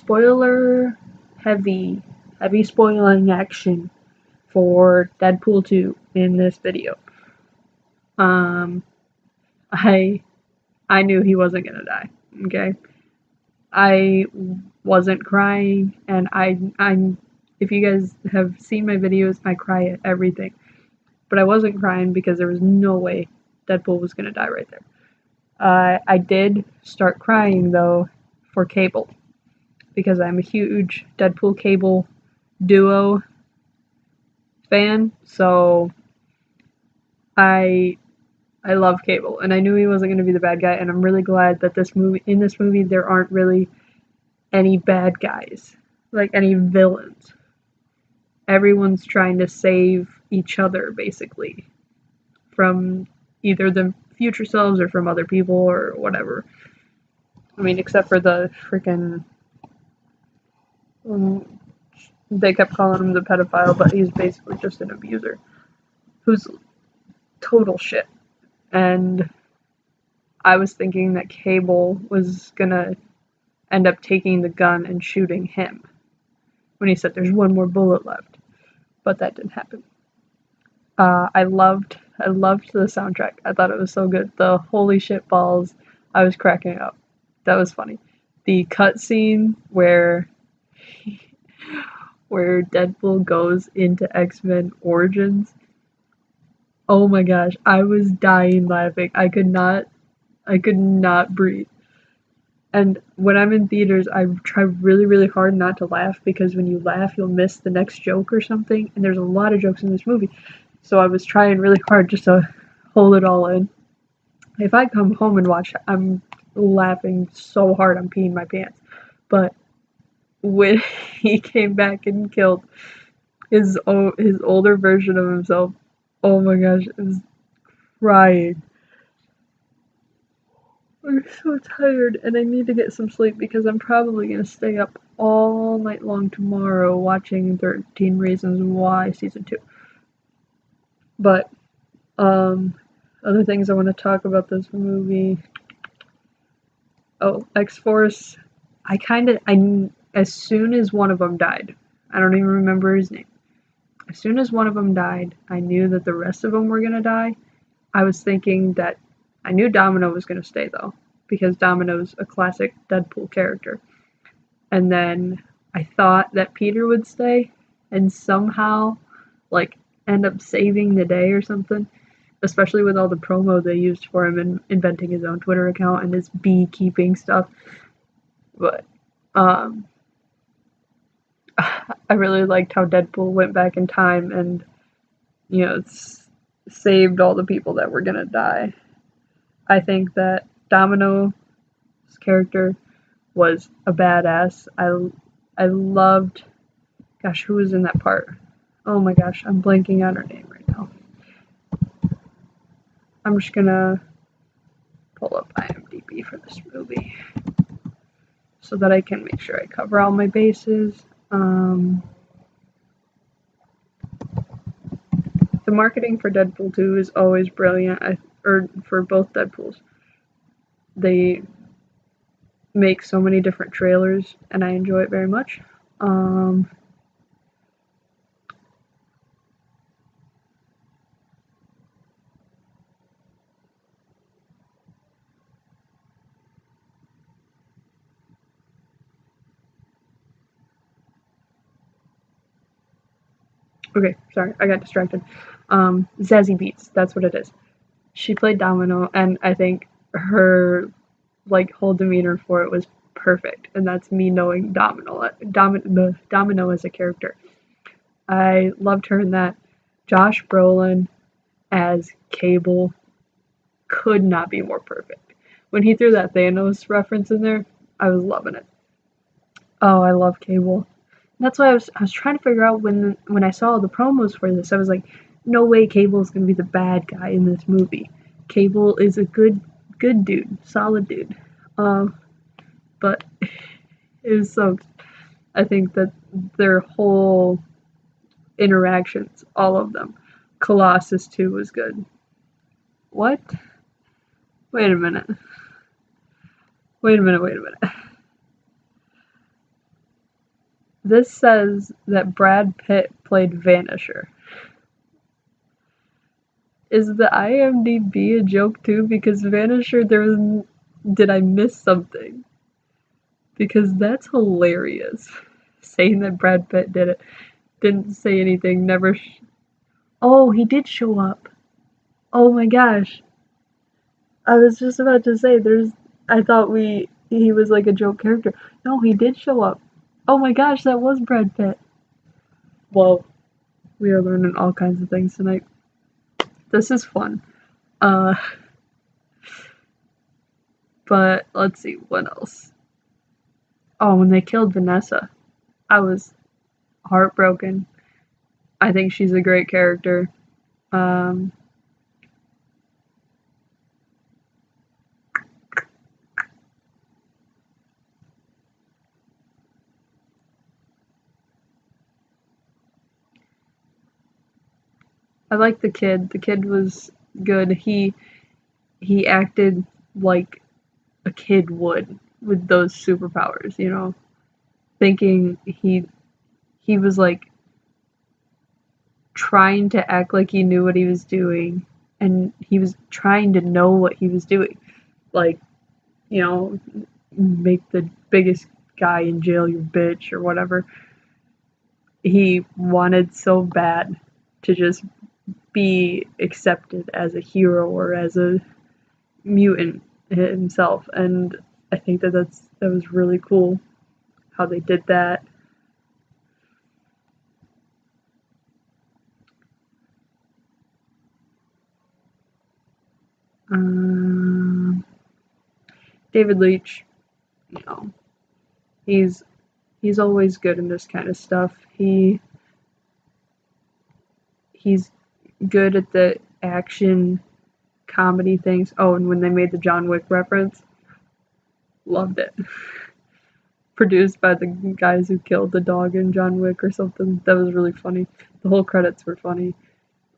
spoiler heavy spoiling action for Deadpool 2 in this video. Um, I knew he wasn't gonna die. Okay, I wasn't crying, and I'm if you guys have seen my videos, I cry at everything, but I wasn't crying because there was no way Deadpool was gonna die right there. I did start crying though for Cable because I'm a huge Deadpool Cable duo fan, so I love Cable, and I knew he wasn't going to be the bad guy, and I'm really glad that in this movie there aren't really any bad guys, like any villains. Everyone's trying to save each other basically from either the future selves or from other people or whatever. I mean, except for the freaking they kept calling him the pedophile, but he's basically just an abuser who's total shit. And I was thinking that Cable was gonna end up taking the gun and shooting him when he said there's one more bullet left, but that didn't happen. I loved the soundtrack. I thought it was so good. The holy shit balls, I was cracking up. That was funny. The cutscene where Deadpool goes into X-Men Origins. Oh my gosh, I was dying laughing. I could not breathe. And when I'm in theaters, I try really, really hard not to laugh because when you laugh, you'll miss the next joke or something. And there's a lot of jokes in this movie. So I was trying really hard just to hold it all in. If I come home and watch, I'm laughing so hard I'm peeing my pants. But when he came back and killed his older version of himself, oh my gosh, I was crying. I'm so tired and I need to get some sleep because I'm probably going to stay up all night long tomorrow watching 13 Reasons Why Season 2. But, other things I want to talk about this movie. Oh, X-Force. As soon as one of them died, I don't even remember his name. As soon as one of them died, I knew that the rest of them were going to die. I was thinking that I knew Domino was going to stay though, because Domino's a classic Deadpool character. And then I thought that Peter would stay and somehow, like, end up saving the day or something, especially with all the promo they used for him and inventing his own Twitter account and his beekeeping stuff. But, I really liked how Deadpool went back in time and, saved all the people that were gonna die. I think that Domino's character was a badass. I loved, gosh, who was in that part? Oh my gosh, I'm blanking on her name right now. I'm just gonna pull up IMDb for this movie so that I can make sure I cover all my bases. The marketing for Deadpool 2 is always brilliant, or for both Deadpools. They make so many different trailers, and I enjoy it very much. Okay, sorry, I got distracted. Zazie Beetz, that's what it is. She played Domino, and I think her whole demeanor for it was perfect, and that's me knowing Domino as a character. I loved her in that. Josh Brolin as Cable could not be more perfect. When he threw that Thanos reference in there, I was loving it. Oh, I love Cable. That's why I was trying to figure out when I saw the promos for this, I was like, no way Cable is gonna be the bad guy in this movie. Cable is a good dude, solid dude. But it was so. I think that their whole interactions, all of them. Colossus too was good. What? Wait a minute. This says that Brad Pitt played Vanisher. Is the IMDb a joke too? Because Vanisher, did I miss something? Because that's hilarious. Saying that Brad Pitt did it. Didn't say anything, never. Oh, he did show up. Oh my gosh. I was just about to say, I thought he was like a joke character. No, he did show up. Oh my gosh, that was Brad Pitt. Well, we are learning all kinds of things tonight. This is fun. Uh, but let's see, what else? Oh, when they killed Vanessa, I was heartbroken. I think she's a great character. Um, I like the kid. The kid was good. He acted like a kid would with those superpowers, you know, thinking he was like trying to act like he knew what he was doing, and he was trying to know what he was doing, like, you know, make the biggest guy in jail your bitch or whatever. He wanted so bad to just be accepted as a hero or as a mutant himself, and I think that was really cool how they did that. Um, David Leitch, you know, he's he's always good in this kind of stuff. He's good at the action comedy things. Oh, and when they made the John Wick reference, loved it. Produced by the guys who killed the dog in John Wick or something. That was really funny. The whole credits were funny.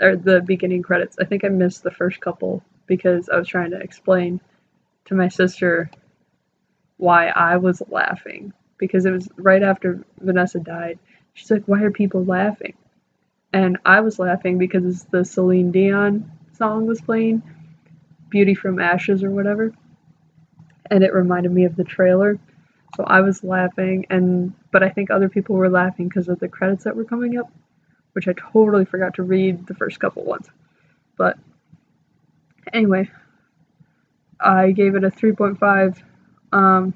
Or the beginning credits. I think I missed the first couple because I was trying to explain to my sister why I was laughing. Because it was right after Vanessa died. She's like, why are people laughing? And I was laughing because the Celine Dion song was playing, Beauty from Ashes or whatever, and it reminded me of the trailer. So I was laughing, but I think other people were laughing because of the credits that were coming up, which I totally forgot to read the first couple ones. But anyway, I gave it a 3.5. Um,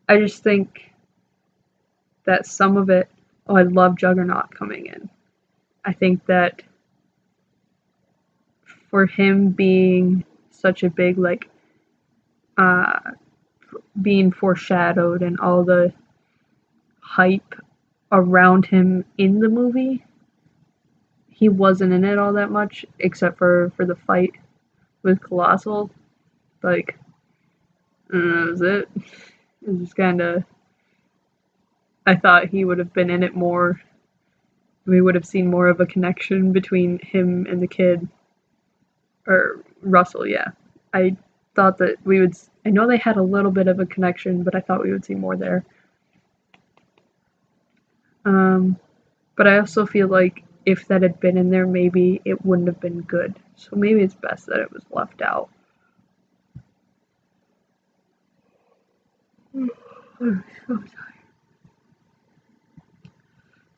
I just think that some of it, oh, I love Juggernaut coming in. I think that for him being such a big, like, uh, being foreshadowed and all the hype around him in the movie, he wasn't in it all that much, except for the fight with Colossal. Like, that was it. It was just kind of. I thought he would have been in it more. We would have seen more of a connection between him and the kid. Or Russell, yeah. I thought that we would. I know they had a little bit of a connection, but I thought we would see more there. But I also feel like if that had been in there, maybe it wouldn't have been good. So maybe it's best that it was left out. I'm so tired.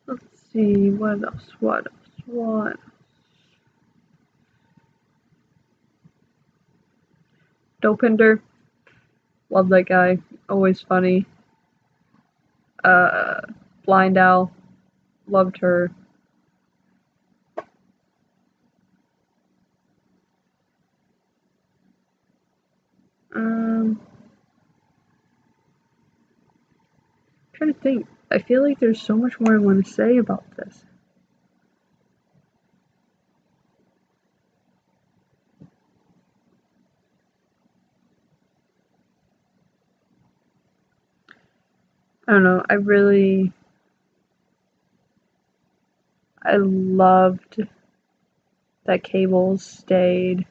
Let's see, what else? What? Dopinder, love that guy. Always funny. Uh, Blind Owl, loved her. I'm trying to think. I feel like there's so much more I want to say about this. I don't know. I loved that Cable stayed.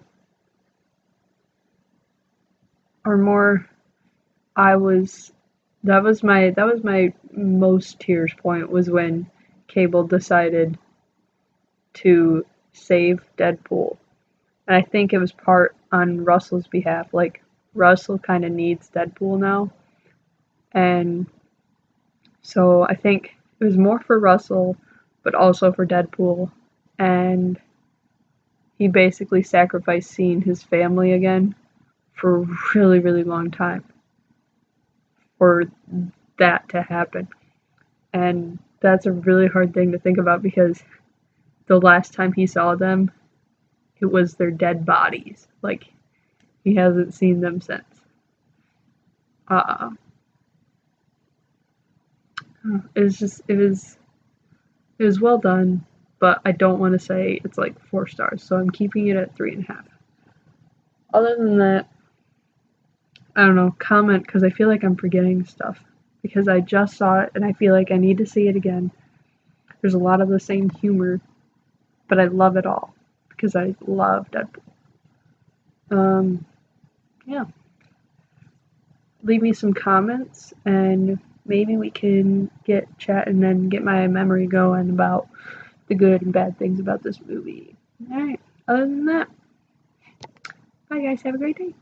Or more, I was That was my most tears point, was when Cable decided to save Deadpool. And I think it was part on Russell's behalf. Like, Russell kind of needs Deadpool now. And so I think it was more for Russell, but also for Deadpool. And he basically sacrificed seeing his family again for a really, really long time for that to happen. And that's a really hard thing to think about, because the last time he saw them, it was their dead bodies. Like, he hasn't seen them since. Uh, it was well done, but I don't want to say it's like 4 stars, so I'm keeping it at 3.5. Other than that, I don't know, comment, because I feel like I'm forgetting stuff, because I just saw it and I feel like I need to see it again. There's a lot of the same humor, but I love it all because I love Deadpool. Yeah. Leave me some comments and maybe we can get chatting and get my memory going about the good and bad things about this movie. Alright, other than that, bye guys, have a great day.